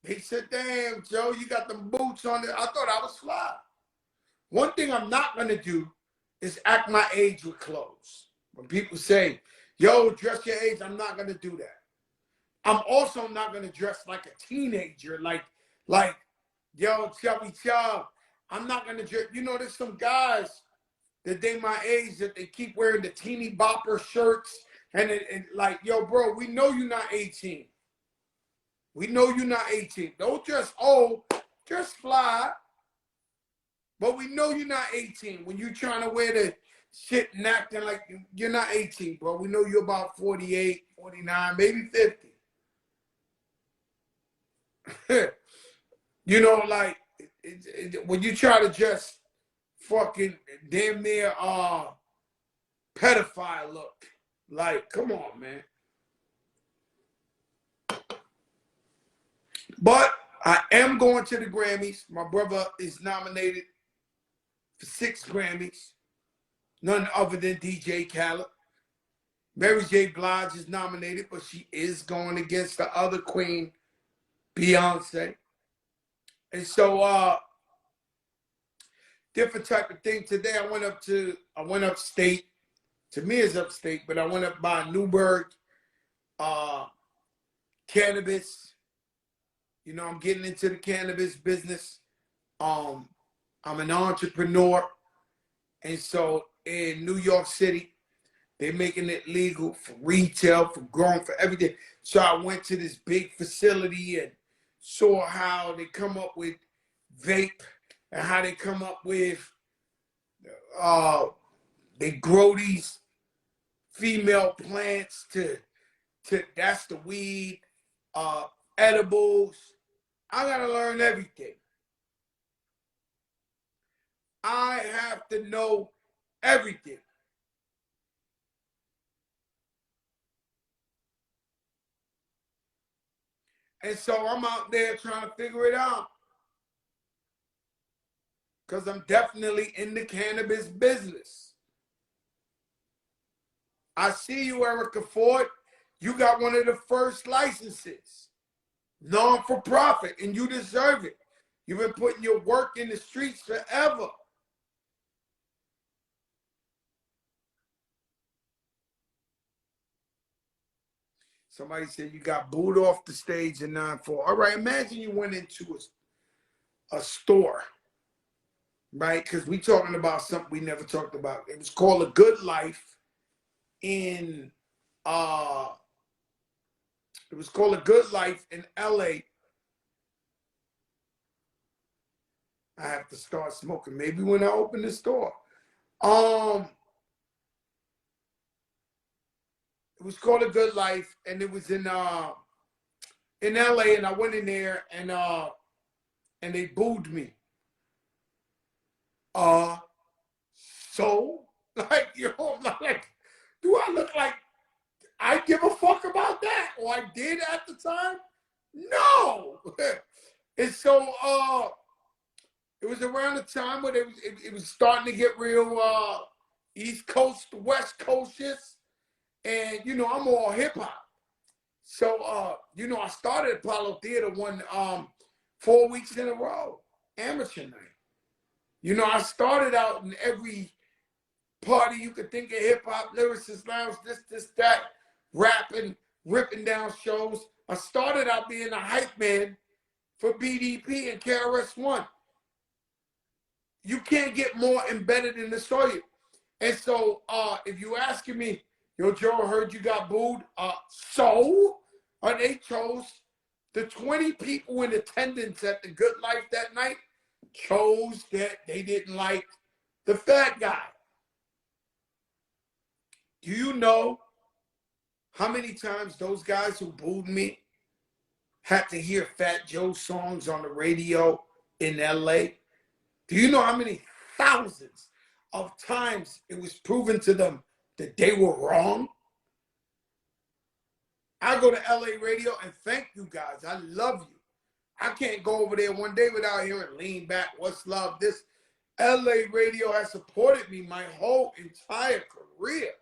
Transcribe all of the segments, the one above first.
They said, damn, Joe, you got them boots on it. I thought I was fly. One thing I'm not going to do is act my age with clothes. When people say, yo, dress your age, I'm not going to do that. I'm also not going to dress like a teenager, like, yo, chubby chub. I'm not going to dress. You know, there's some guys that they my age that they keep wearing the teeny bopper shirts. And like, yo, bro, we know you're not 18. We know you're not 18. Don't dress old, just fly. But we know you're not 18. When you're trying to wear the shit and acting like you're not 18, bro. We know you're about 48, 49, maybe 50. You know, like, when you try to just fucking damn near pedophile look, like, come on, man. But I am going to the Grammys. My brother is nominated for 6 Grammys. None other than DJ Khaled. Mary J. Blige is nominated, but she is going against the other queen, Beyonce. And so, different type of thing. Today I went upstate. To me it's upstate, but I went up by Newburgh, cannabis. You know, I'm getting into the cannabis business. I'm an entrepreneur. And so in New York City, they're making it legal for retail, for growing, for everything. So I went to this big facility and saw how they come up with vape and how they come up with, they grow these female plants to that's the weed, edibles. I gotta learn everything. I have to know everything. And so I'm out there trying to figure it out. Because I'm definitely in the cannabis business. I see you, Erica Ford. You got one of the first licenses. Non-for-profit, and you deserve it. You've been putting your work in the streets forever. Somebody said you got booed off the stage in 9-4. All right, imagine you went into a store, right? Because we talking about something we never talked about. It was called A Good Life in it was called A Good Life in LA. I have to start smoking. Maybe when I open the store. It was called A Good Life, and it was in LA, and I went in there and they booed me. So like, you know, like, do I look like I give a fuck about that? Or I did at the time? No. And so it was around the time when it was starting to get real East Coast, West Coast-ish. And, you know, I'm all hip-hop. So, you know, I started Apollo Theater 4 weeks in a row, amateur night. You know, I started out in every party you could think of, hip-hop, lyricist lounge, this, that, rapping, ripping down shows. I started out being a hype man for BDP and KRS-One. You can't get more embedded in the soil. And so if you asking me, yo, Joe, I heard you got booed. They chose the 20 people in attendance at the Good Life that night chose that they didn't like the fat guy. Do you know how many times those guys who booed me had to hear Fat Joe songs on the radio in LA? Do you know how many thousands of times it was proven to them that they were wrong? I go to LA radio and thank you guys. I love you. I can't go over there one day without hearing Lean Back, What's Love, this. LA radio has supported me my whole entire career.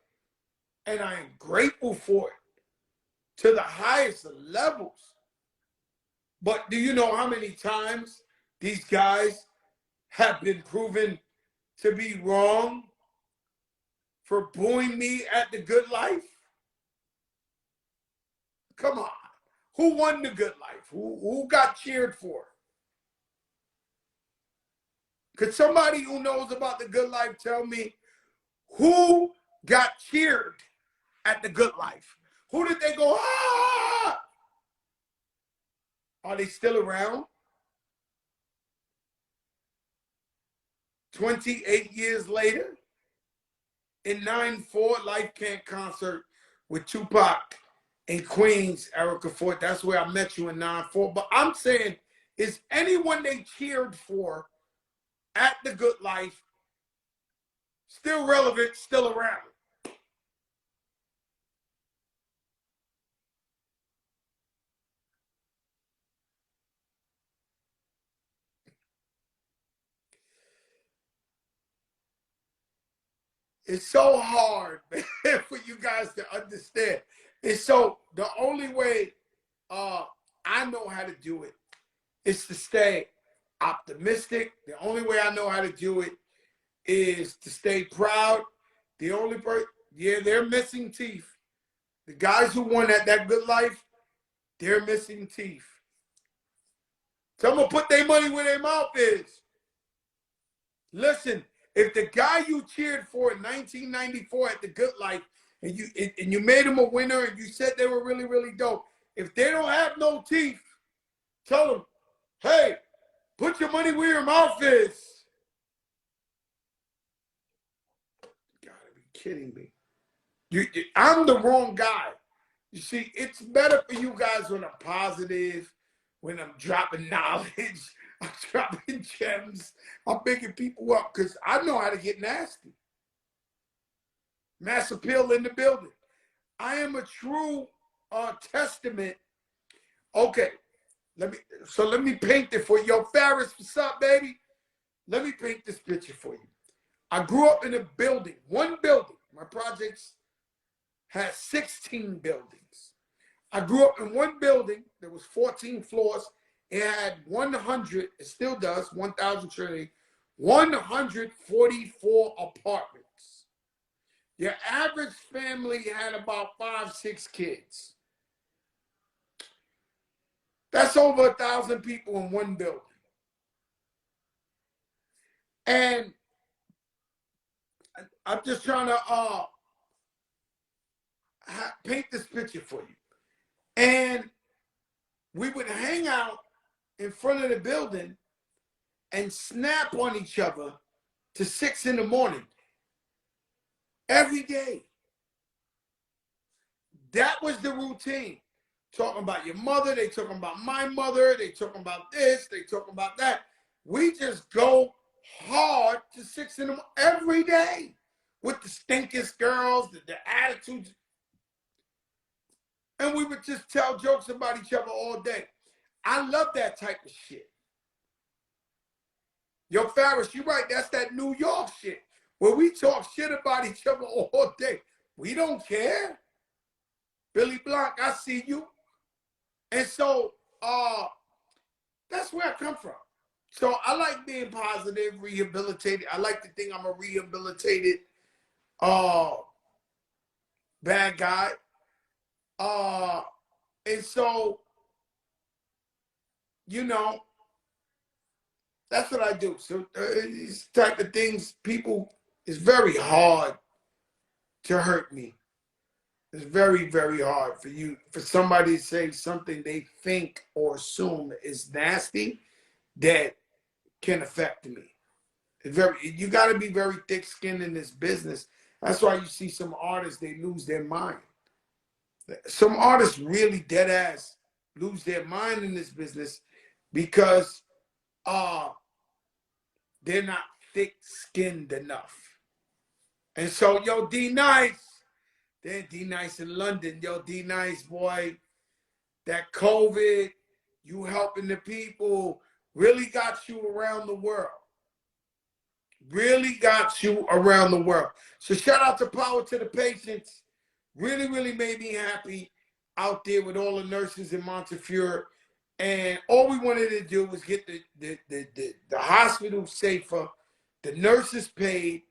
And I am grateful for it to the highest of levels. But do you know how many times these guys have been proven to be wrong for booing me at The Good Life? Come on. Who won The Good Life? Who got cheered for? Could somebody who knows about The Good Life tell me who got cheered at The Good Life? Who did they go, ah? Are they still around? 28 years later, in 9/4 Life Camp concert with Tupac in Queens, Erica Ford. That's where I met you in 9/4. But I'm saying, is anyone they cheered for at The Good Life still relevant, still around? It's so hard, man, for you guys to understand. It's so, the only way I know how to do it is to stay optimistic. The only way I know how to do it is to stay proud. The only person, yeah, they're missing teeth. The guys who won at That Good Life, they're missing teeth. So I'm gonna put their money where their mouth is. Listen, if the guy you cheered for in 1994 at The Good Life, and you made him a winner, and you said they were really, really dope, if they don't have no teeth, tell them, hey, put your money where your mouth is. You gotta be kidding me. I'm the wrong guy. You see, it's better for you guys when I'm positive, when I'm dropping knowledge, I'm dropping gems, I'm picking people up, because I know how to get nasty. Mass appeal in the building. I am a true testament. Okay, let me paint it for you. Yo, Farris, what's up, baby? Let me paint this picture for you. I grew up in a building, one building. My projects had 16 buildings. I grew up in one building. There was 14 floors. It had 100, it still does, 1,000 trillion, 144 apartments. Your average family had about 5, 6 kids. That's over 1,000 people in one building. And I'm just trying to paint this picture for you. And we would hang out in front of the building and snap on each other to 6 in the morning every day. That was the routine. Talking about your mother, they talking about my mother, they talking about this, they talking about that. We just go hard to 6 in the morning every day with the stinkest girls, the attitudes. And we would just tell jokes about each other all day. I love that type of shit. Yo, Farris, you right. That's that New York shit where we talk shit about each other all day. We don't care. Billy Blanc, I see you. And so that's where I come from. So I like being positive, rehabilitated. I like to think I'm a rehabilitated bad guy. And so, you know, that's what I do. So these type of things, people, it's very hard to hurt me. It's very, very hard for somebody to say something they think or assume is nasty that can affect me. You got to be very thick-skinned in this business. That's why you see some artists, they lose their mind. Some artists really dead ass lose their mind in this business because they're not thick-skinned enough. And so, yo, D-Nice, then D-Nice in London, yo, D-Nice, boy, that COVID, you helping the people, really got you around the world. Really got you around the world. So shout out to Power to the Patients. Really, really made me happy out there with all the nurses in Montefiore. And all we wanted to do was get the hospital safer, the nurses paid,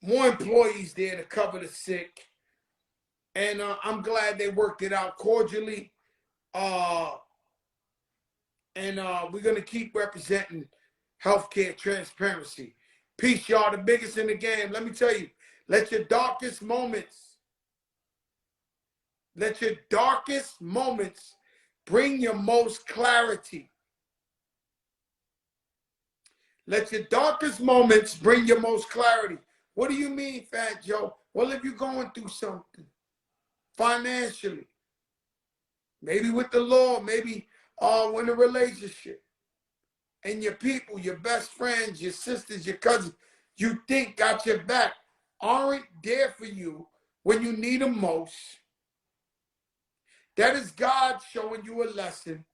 more employees there to cover the sick. And I'm glad they worked it out cordially. And we're going to keep representing healthcare transparency. Peace, y'all, the biggest in the game. Let me tell you, let your darkest moments bring your most clarity. Let your darkest moments bring your most clarity. What do you mean, Fat Joe? Well, if you're going through something financially, maybe with the law, maybe in a relationship, and your people, your best friends, your sisters, your cousins, you think got your back, aren't there for you when you need them most, that is God showing you a lesson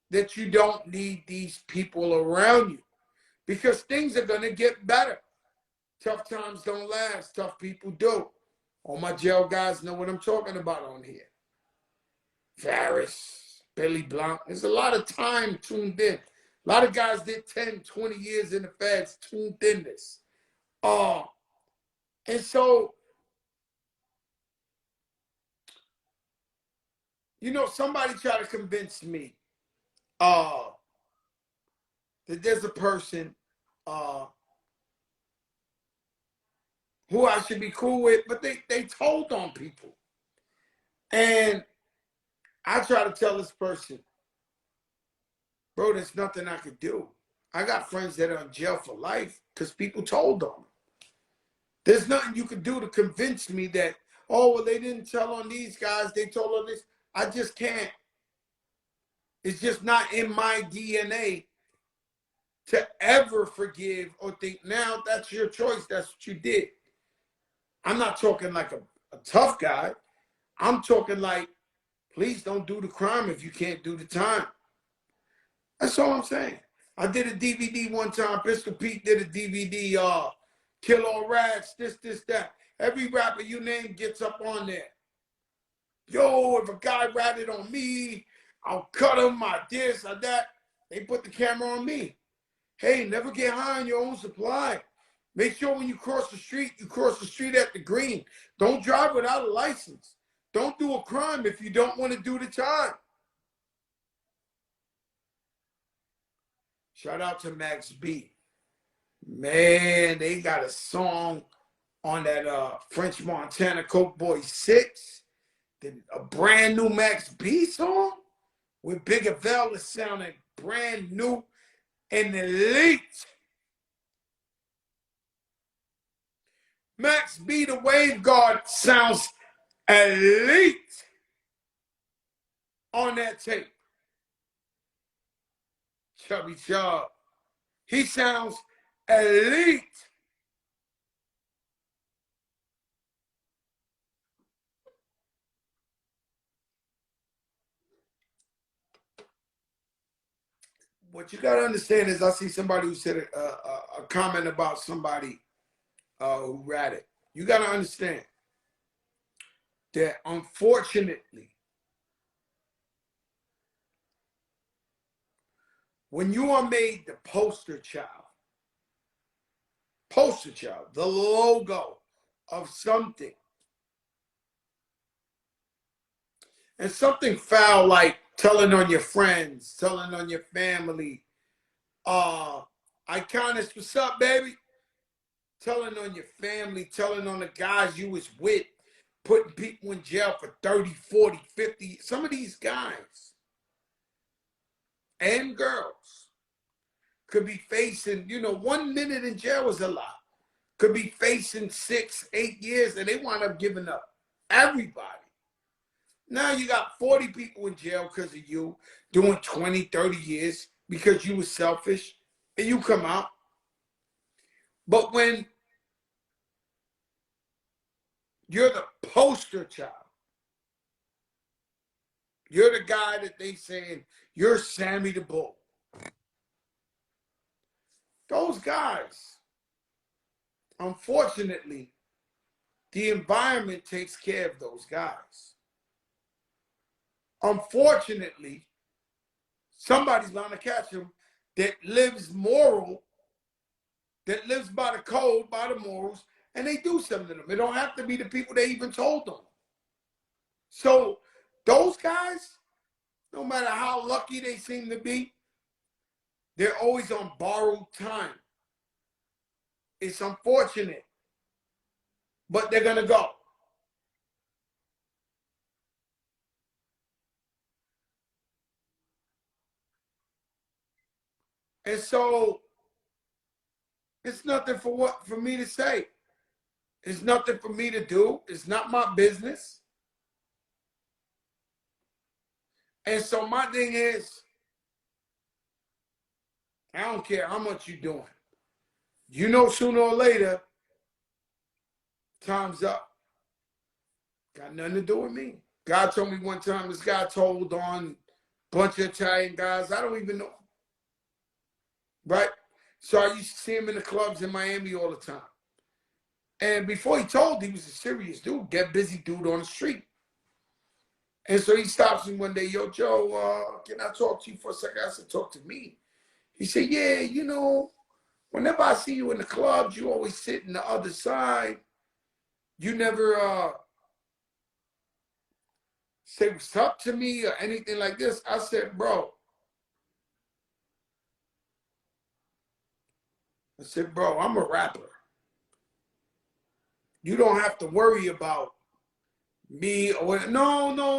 that you don't need these people around you, because things are going to get better. Tough times don't last. Tough people do. All my jail guys know what I'm talking about on here. Varys, Billy Blanc. There's a lot of time tuned in. A lot of guys did 10, 20 years in the feds, tuned in this. And so, you know, somebody tried to convince me that there's a person who I should be cool with, but they told on people. And I try to tell this person, bro, there's nothing I could do. I got friends that are in jail for life because people told on them. There's nothing you can do to convince me that, oh, well, they didn't tell on these guys, they told on this. I just can't. It's just not in my DNA to ever forgive or think, now that's your choice, that's what you did. I'm not talking like a tough guy. I'm talking like, please don't do the crime if you can't do the time. That's all I'm saying. I did a DVD one time. Pistol Pete did a DVD, Kill All Rats, this, that. Every rapper you name gets up on there. Yo, if a guy ratted on me, I'll cut him, I this, I that. They put the camera on me. Hey, never get high on your own supply. Make sure when you cross the street, you cross the street at the green. Don't drive without a license. Don't do a crime if you don't want to do the time. Shout out to Max B. Man, they got a song on that French Montana Coke Boy 6. A brand new Max B song with Big Avell is sounding brand new and elite. Max B, the Wave Guard, sounds elite on that tape. Chubby Chub, he sounds elite. What you got to understand is, I see somebody who said a comment about somebody who ratted. You got to understand that, unfortunately, when you are made the poster child, the logo of something, and something foul like telling on your friends, telling on your family, Iconis, what's up, baby? Telling on your family, telling on the guys you was with, putting people in jail for 30, 40, 50. Some of these guys and girls could be facing, 1 minute in jail is a lot. Could be facing 6, 8 years, and they wind up giving up everybody. Now you got 40 people in jail because of you, doing 20, 30 years because you were selfish, and you come out. But when you're the poster child, you're the guy that they saying, you're Sammy the Bull. Those guys, unfortunately, the environment takes care of those guys. Unfortunately, Somebody's bound to catch them that lives moral, that lives by the code, by the morals, and they do something to them. It don't have to be the people they even told them. So those guys, no matter how lucky they seem to be, they're always on borrowed time. It's unfortunate, but they're going to go. And so it's nothing for me to say. It's nothing for me to do. It's not my business. And so my thing is, I don't care how much you're doing. You know, sooner or later, time's up. Got nothing to do with me. God told me one time, this guy told on a bunch of Italian guys, I don't even know. Right? So I used to see him in the clubs in Miami all the time. And before he told, he was a serious dude, get busy dude on the street. And so he stops me one day, yo, Joe, can I talk to you for a second? I said, talk to me. He said, yeah, you know, whenever I see you in the clubs, you always sit in the other side. You never say what's up to me or anything like this. I said, bro, I'm a rapper. You don't have to worry about me or what. No. No.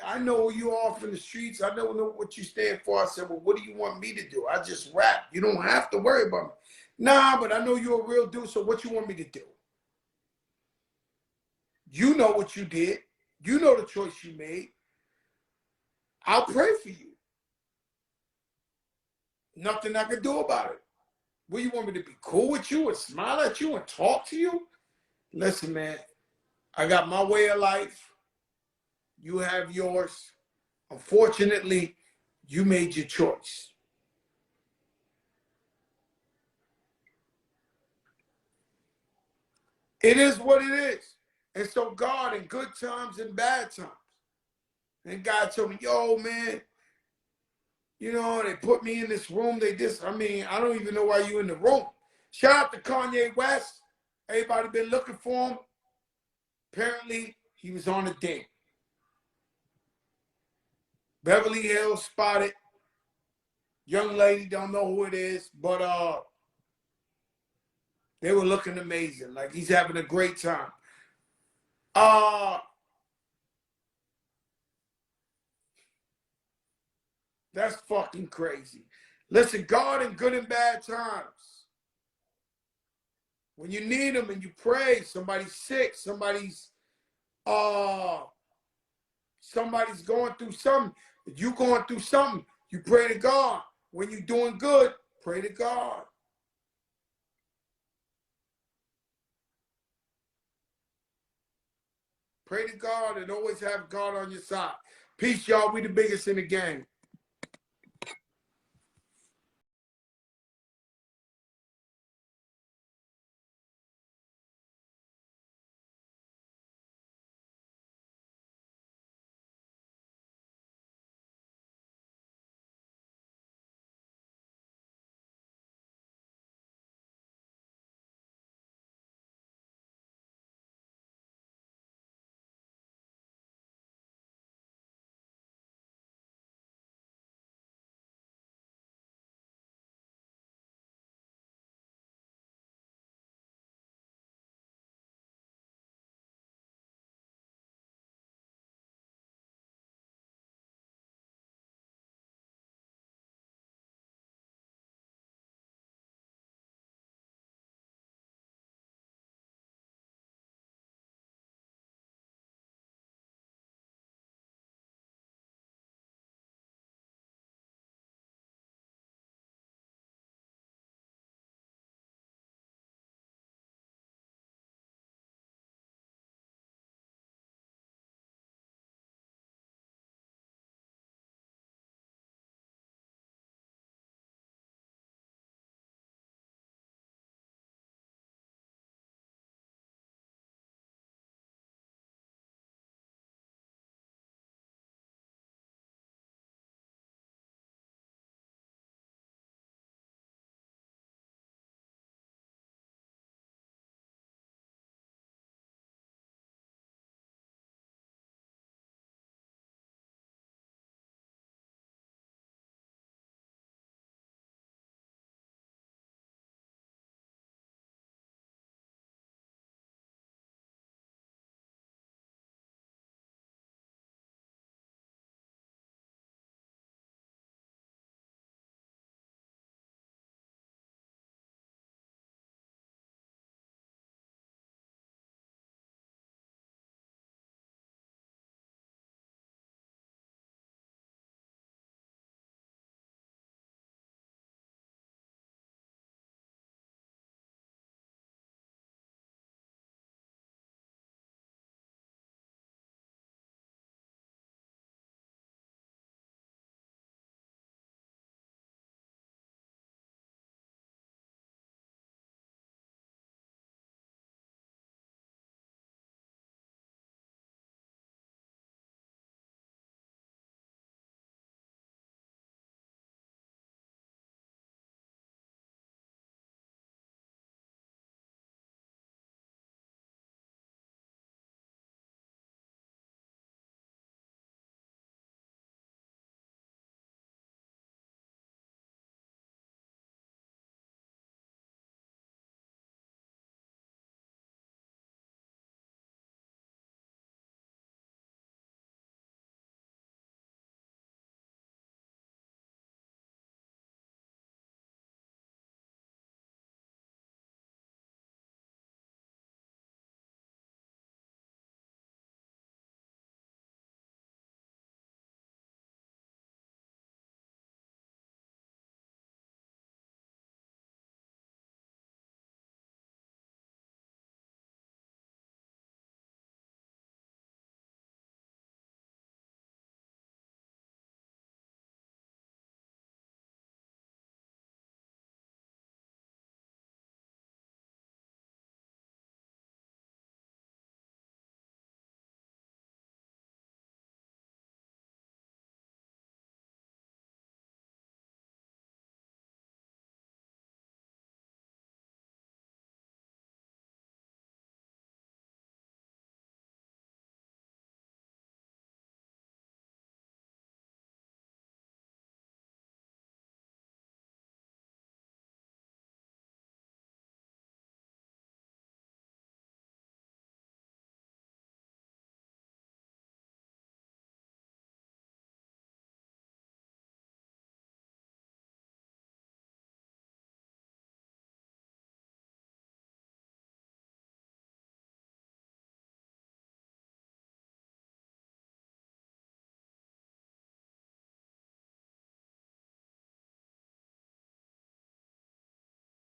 I know who you are from the streets. I don't know what you stand for. I said, well, what do you want me to do? I just rap. You don't have to worry about me. Nah, but I know you're a real dude, so what you want me to do? You know what you did. You know the choice you made. I'll pray for you. Nothing I can do about it. What, you want me to be cool with you and smile at you and talk to you? Listen, man, I got my way of life. You have yours. Unfortunately, you made your choice. It is what it is. And so God, in good times and bad times, and God told me, yo, man, you know, they put me in this room. I don't even know why you in the room. Shout out to Kanye West. Everybody been looking for him. Apparently, he was on a date. Beverly Hills spotted. Young lady, don't know who it is, but they were looking amazing. Like he's having a great time. That's fucking crazy. Listen, God in good and bad times. When you need him and you pray, somebody's sick, somebody's going through something. If you going through something, you pray to God. When you're doing good, pray to God. Pray to God and always have God on your side. Peace, y'all. We the biggest in the game.